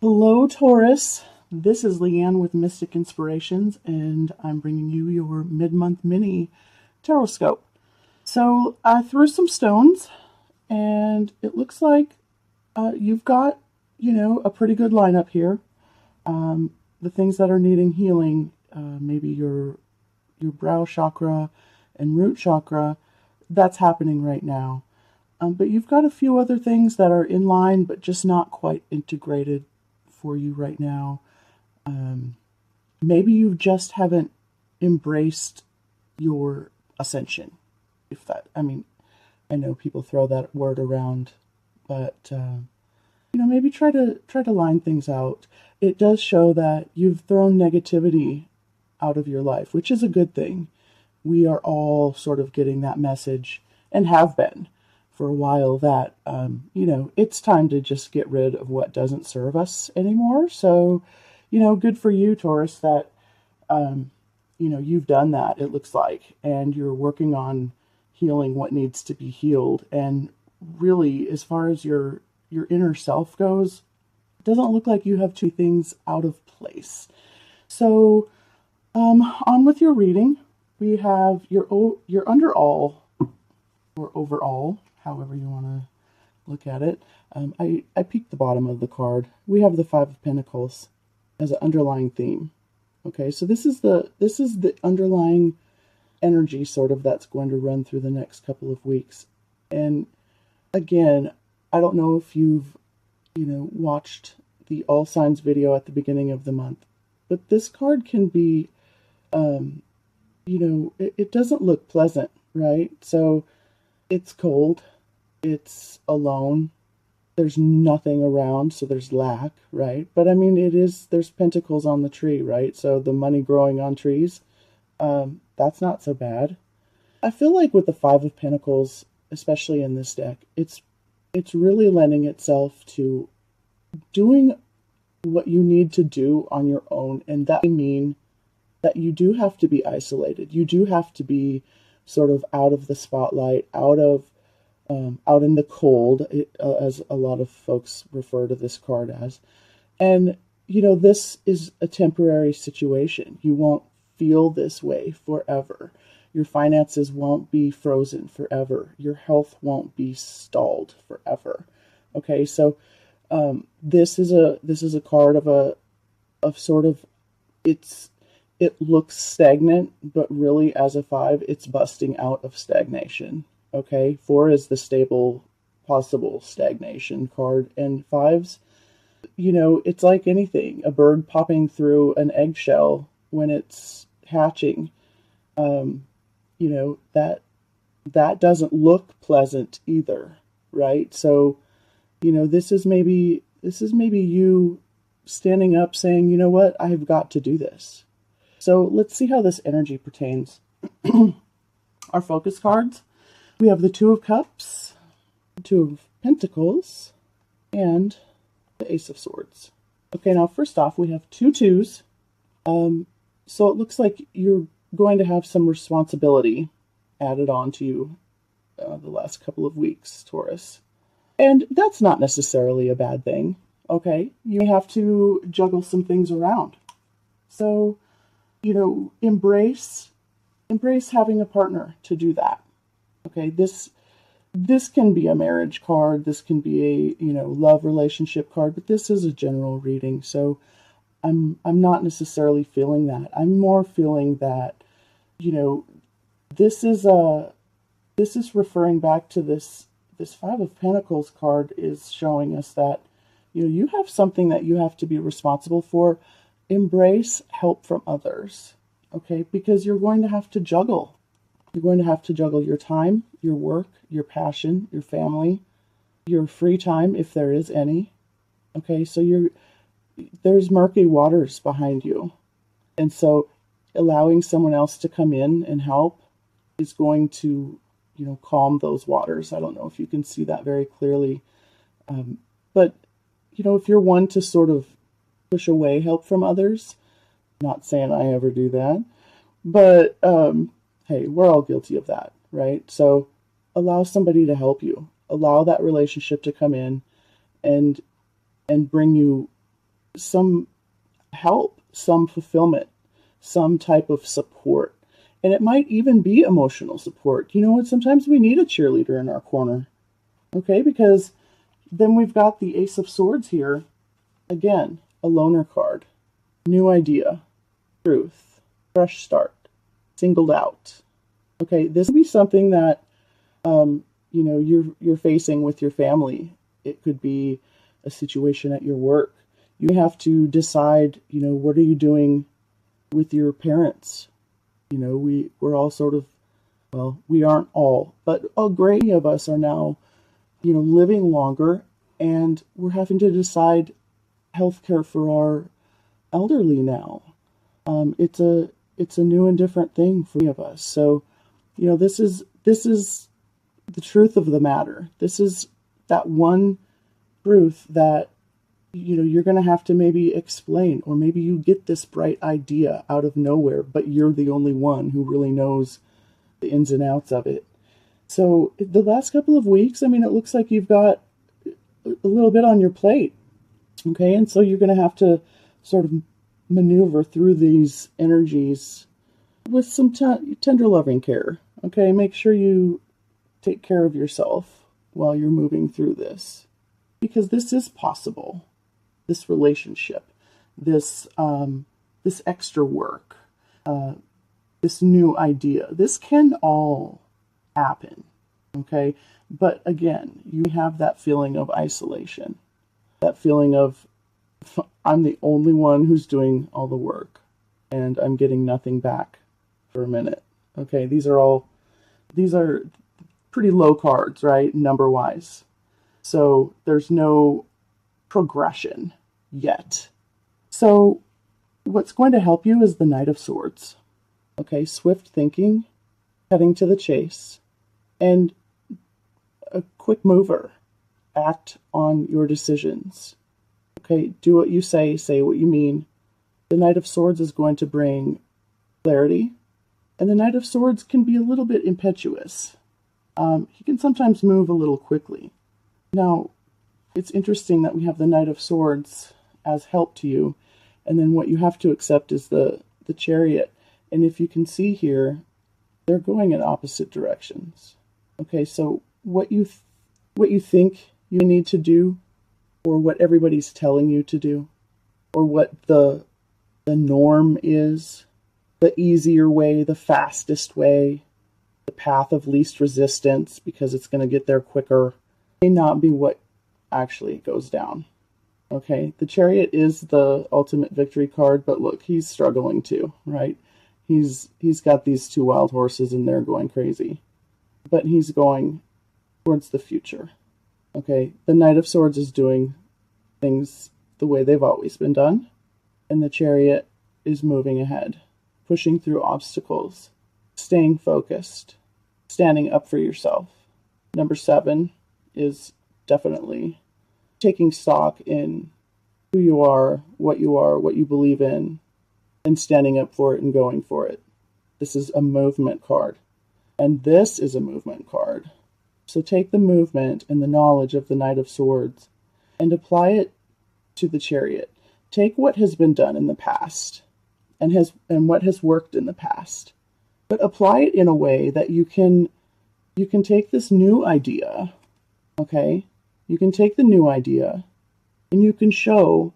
Hello, Taurus. This is Leanne with Mystic Inspirations, and I'm bringing you your mid-month mini tarot. So I threw some stones, and it looks like you've got, a pretty good lineup here. The things that are needing healing, maybe your brow chakra and root chakra, that's happening right now. But you've got a few other things that are in line, but just not quite integrated for you right now. Maybe you just haven't embraced your ascension. I know people throw that word around, but maybe try to line things out. It does show that you've thrown negativity out of your life, which is a good thing. We are all sort of getting that message, and have been for a while, that it's time to just get rid of what doesn't serve us anymore. So good for you, Taurus, that you've done that, it looks like, and you're working on healing what needs to be healed. And really, as far as your inner self goes, it doesn't look like you have two things out of place. So on with your reading. We have your underall, or overall, however you want to look at it. I peeked the bottom of the card. We have the Five of Pentacles as an underlying theme. Okay, so this is the underlying energy sort of that's going to run through the next couple of weeks. And again, I don't know if you've watched the All Signs video at the beginning of the month, but this card can be it doesn't look pleasant, right? So it's cold, it's alone, there's nothing around, so there's lack, right? But I mean, there's pentacles on the tree, right? So the money growing on trees, that's not so bad. I feel like with the Five of Pentacles, especially in this deck, it's really lending itself to doing what you need to do on your own. And that may mean that you do have to be isolated. You do have to be sort of out of the spotlight, out in the cold, as a lot of folks refer to this card as. And, this is a temporary situation. You won't feel this way forever. Your finances won't be frozen forever. Your health won't be stalled forever. Okay, so this is a card of sort of, it looks stagnant, but really as a five, it's busting out of stagnation. Okay, four is the stable, possible stagnation card, and fives, it's like anything, a bird popping through an eggshell when it's hatching. That doesn't look pleasant either, right? So, this is maybe you standing up saying, you know what, I've got to do this. So let's see how this energy pertains. Our focus cards. We have the Two of Cups, Two of Pentacles, and the Ace of Swords. Okay, now first off, we have two twos. So it looks like you're going to have some responsibility added on to you the last couple of weeks, Taurus. And that's not necessarily a bad thing, okay? You may have to juggle some things around. So, embrace having a partner to do that. Okay, this can be a marriage card, this can be a love relationship card, but this is a general reading, so I'm not necessarily feeling that. I'm more feeling that this is referring back to this Five of Pentacles card is showing us that you have something that you have to be responsible for. Embrace help from others, okay? Because you're going to have to juggle. You're going to have to juggle your time, your work, your passion, your family, your free time, if there is any. Okay, so there's murky waters behind you. And so allowing someone else to come in and help is going to, calm those waters. I don't know if you can see that very clearly. But, if you're one to sort of push away help from others, not saying I ever do that, but hey, we're all guilty of that, right? So allow somebody to help you. Allow that relationship to come in and bring you some help, some fulfillment, some type of support. And it might even be emotional support. You know what? Sometimes we need a cheerleader in our corner. Okay? Because then we've got the Ace of Swords here. Again, a loner card. New idea. Truth. Fresh start. Singled out. Okay? This would be something that you're facing with your family. It could be a situation at your work. You have to decide, what are you doing with your parents? We're all sort of, well, we aren't all, but a great many of us are now, living longer, and we're having to decide healthcare for our elderly now. It's a new and different thing for many of us. So, this is the truth of the matter. This is that one truth that you're going to have to maybe explain, or maybe you get this bright idea out of nowhere, but you're the only one who really knows the ins and outs of it. So the last couple of weeks, it looks like you've got a little bit on your plate. Okay. And so you're going to have to sort of maneuver through these energies with some tender loving care. Okay. Make sure you take care of yourself while you're moving through this, because this is possible. This relationship, this extra work, this new idea, this can all happen, okay? But again, you have that feeling of isolation, that feeling of, I'm the only one who's doing all the work, and I'm getting nothing back for a minute, okay? These are pretty low cards, right, number-wise. So there's no progression yet. So what's going to help you is the Knight of Swords. Okay, swift thinking, cutting to the chase, and a quick mover. Act on your decisions. Okay, do what you say what you mean. The Knight of Swords is going to bring clarity, and the Knight of Swords can be a little bit impetuous. He can sometimes move a little quickly. Now, it's interesting that we have the Knight of Swords as help to you, and then what you have to accept is the Chariot. And if you can see here, they're going in opposite directions. Okay, so what you think you need to do, or what everybody's telling you to do, or what the norm is, the easier way, the fastest way, the path of least resistance because it's going to get there quicker, may not be what actually goes down. Okay, the Chariot is the ultimate victory card, but look, he's struggling too, right? He's got these two wild horses and they're going crazy, but he's going towards the future. Okay, the Knight of Swords is doing things the way they've always been done, and the Chariot is moving ahead, pushing through obstacles, staying focused, standing up for yourself. Number 7 is definitely taking stock in who you are, what you believe in, and standing up for it and going for it. This is a movement card, and this is a movement card. So take the movement and the knowledge of the Knight of Swords and apply it to the Chariot. Take what has been done in the past and what has worked in the past, but apply it in a way that you can take this new idea, okay? You can take the new idea and you can show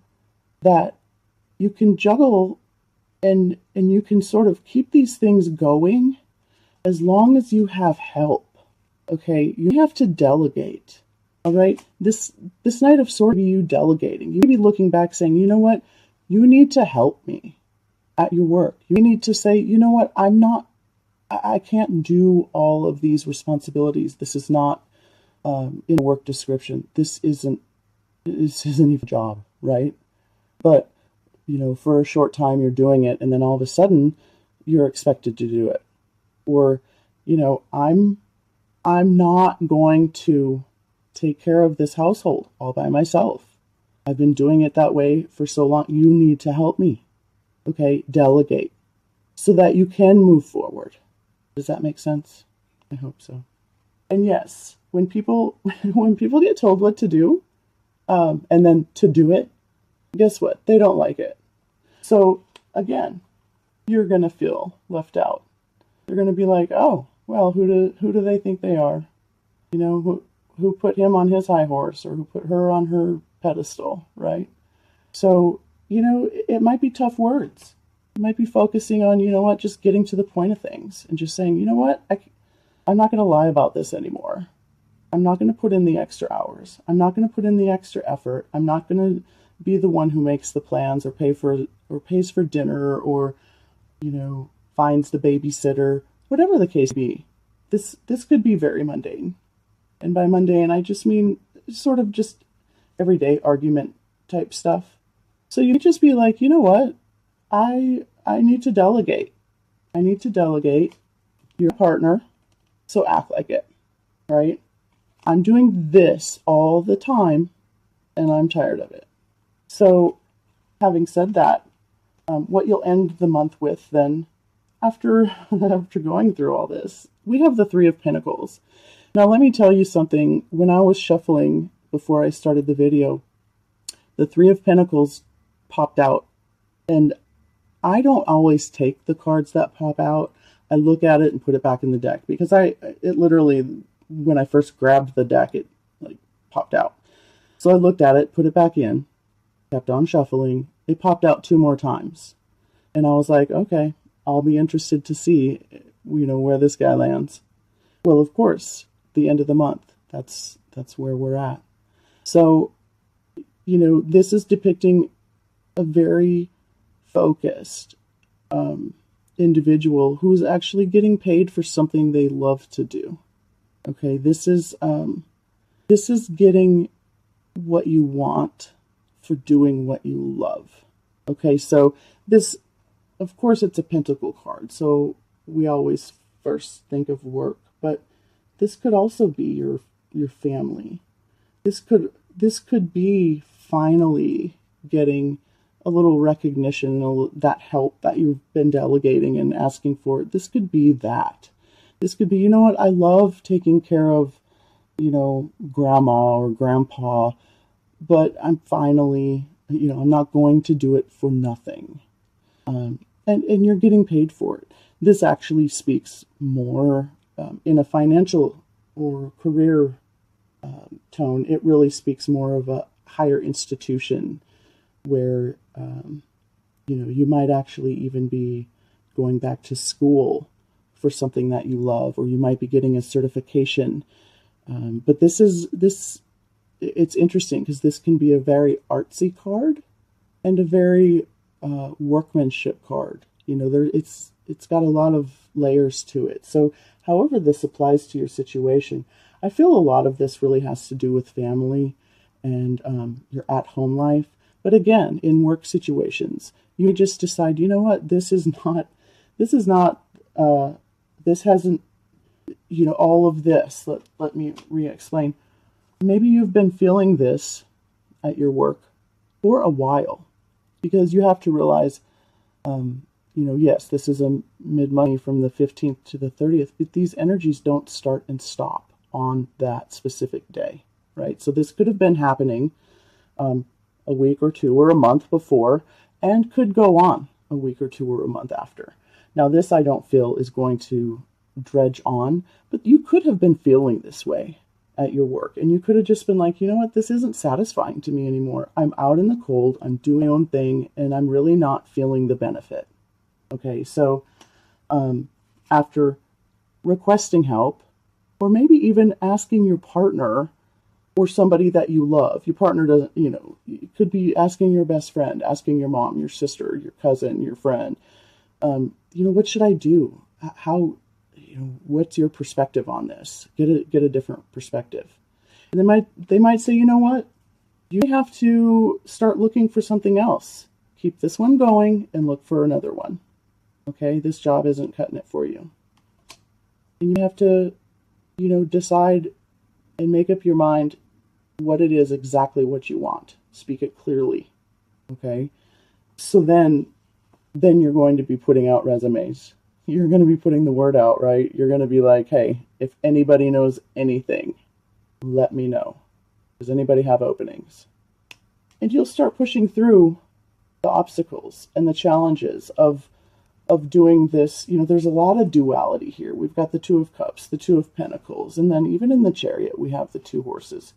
that you can juggle and you can sort of keep these things going as long as you have help, okay? You have to delegate, all right? This Knight of Swords, you delegating. You may be looking back saying, you know what? You need to help me at your work. You need to say, you know what? I can't do all of these responsibilities. This is not in a work description. This isn't even a job, right? But, for a short time you're doing it, and then all of a sudden you're expected to do it. Or, I'm not going to take care of this household all by myself. I've been doing it that way for so long. You need to help me. Okay, delegate so that you can move forward. Does that make sense? I hope so. And yes, when people get told what to do, and then to do it, Guess what? They don't like it. So again, you're going to feel left out. They're going to be like, oh, well, who do they think they are? You know, who put him on his high horse, or who put her on her pedestal, right? So, you know, it might be tough words. It might be focusing on, you know what, just getting to the point of things and just saying, you know what, I'm not going to lie about this anymore. I'm not going to put in the extra hours. I'm not going to put in the extra effort. I'm not going to be the one who makes the plans or pays for dinner, or, you know, finds the babysitter, whatever the case be. This could be very mundane. And by mundane, I just mean sort of just everyday argument type stuff. So you just be like, you know what? I need to delegate. I need to delegate. You're a partner, so act like it, right? I'm doing this all the time, and I'm tired of it. So, having said that, what you'll end the month with then, after going through all this, we have the Three of Pentacles. Now, let me tell you something. When I was shuffling before I started the video, the Three of Pentacles popped out, and I don't always take the cards that pop out. I look at it and put it back in the deck, because it literally, when I first grabbed the deck, it like popped out. So I looked at it, put it back in, kept on shuffling. It popped out 2 more times, and I was like, okay, I'll be interested to see, you know, where this guy lands. Well, of course, the end of the month. That's where we're at. So, you know, this is depicting a very focused individual who's actually getting paid for something they love to do. Okay, this is getting what you want for doing what you love. Okay, so this, of course, it's a pentacle card, so we always first think of work, but this could also be your family. This could be finally getting a little recognition, that help that you've been delegating and asking for. This could be that. This could be, you know what, I love taking care of, you know, grandma or grandpa, but I'm finally, you know, I'm not going to do it for nothing. And you're getting paid for it. This actually speaks more in a financial or career tone. It really speaks more of a higher institution where, you know, you might actually even be going back to school for something that you love, or you might be getting a certification. But it's interesting because this can be a very artsy card and a very workmanship card. You know, it's got a lot of layers to it. So however this applies to your situation, I feel a lot of this really has to do with family and your at-home life. But again, in work situations, you just decide, you know what, this hasn't, you know, all of this. Let me re-explain. Maybe you've been feeling this at your work for a while, because you have to realize, you know, yes, this is a mid-month from the 15th to the 30th, but these energies don't start and stop on that specific day, right? So this could have been happening a week or two or a month before, and could go on a week or two or a month after. Now, this I don't feel is going to dredge on, but you could have been feeling this way at your work, and you could have just been like, you know what, this isn't satisfying to me anymore. I'm out in the cold, I'm doing my own thing, and I'm really not feeling the benefit. Okay, so after requesting help, or maybe even asking your partner or somebody that you love, your partner doesn't, you know, you could be asking your best friend, asking your mom, your sister, your cousin, your friend, you know, what should I do? How, you know, what's your perspective on this? Get a different perspective. And they might say, you know what, you have to start looking for something else. Keep this one going and look for another one. Okay, this job isn't cutting it for you. And you have to, you know, decide and make up your mind what it is exactly what you want. Speak it clearly. Okay? So then you're going to be putting out resumes. You're going to be putting the word out, right? You're going to be like, hey, if anybody knows anything, let me know. Does anybody have openings? And you'll start pushing through the obstacles and the challenges of doing this. You know, there's a lot of duality here. We've got the Two of Cups, the Two of Pentacles, and then even in the Chariot, we have the two horses.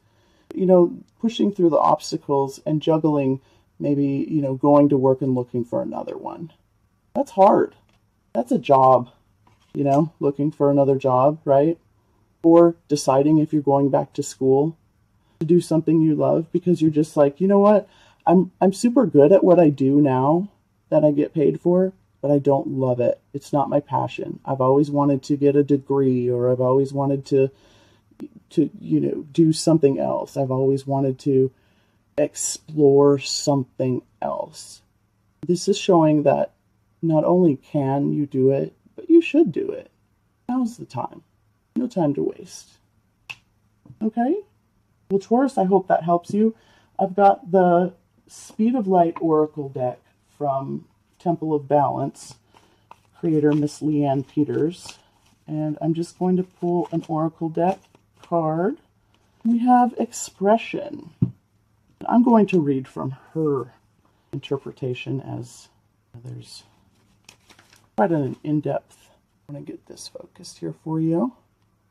You know, pushing through the obstacles and juggling, maybe, you know, going to work and looking for another one. That's hard. That's a job, you know, looking for another job, right? Or deciding if you're going back to school to do something you love because you're just like, you know what? I'm super good at what I do now that I get paid for, but I don't love it. It's not my passion. I've always wanted to get a degree, or I've always wanted to you know, do something else. I've always wanted to explore something else. This is showing that not only can you do it, but you should do it. Now's the time. No time to waste. Okay? Well, Taurus, I hope that helps you. I've got the Speed of Light Oracle deck from Temple of Balance, creator Miss Leanne Peters. And I'm just going to pull an Oracle deck card. We have Expression. I'm going to read from her interpretation, as there's quite an in-depth. I'm going to get this focused here for you.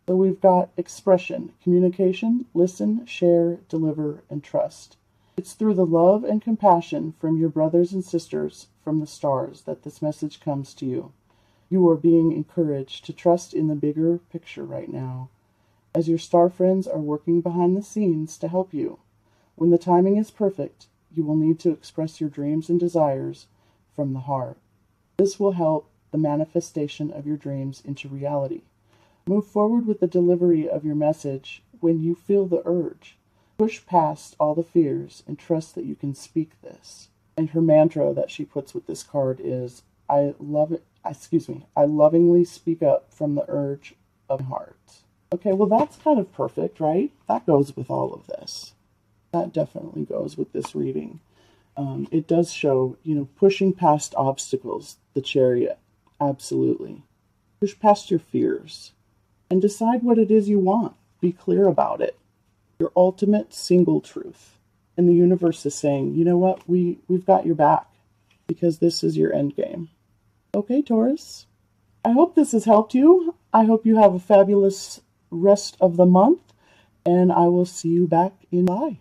So we've got Expression, communication, listen, share, deliver, and trust. It's through the love and compassion from your brothers and sisters from the stars that this message comes to you. You are being encouraged to trust in the bigger picture right now, as your star friends are working behind the scenes to help you. When the timing is perfect, you will need to express your dreams and desires from the heart. This will help the manifestation of your dreams into reality. Move forward with the delivery of your message when you feel the urge. Push past all the fears and trust that you can speak this. And her mantra that she puts with this card is, I lovingly speak up from the urge of my heart. Okay, well, that's kind of perfect, right? That goes with all of this. That definitely goes with this reading. It does show, you know, pushing past obstacles, the Chariot. Absolutely. Push past your fears and decide what it is you want. Be clear about it. Your ultimate single truth. And the universe is saying, you know what? We've got your back because this is your end game. Okay, Taurus. I hope this has helped you. I hope you have a fabulous rest of the month, and I will see you back in July.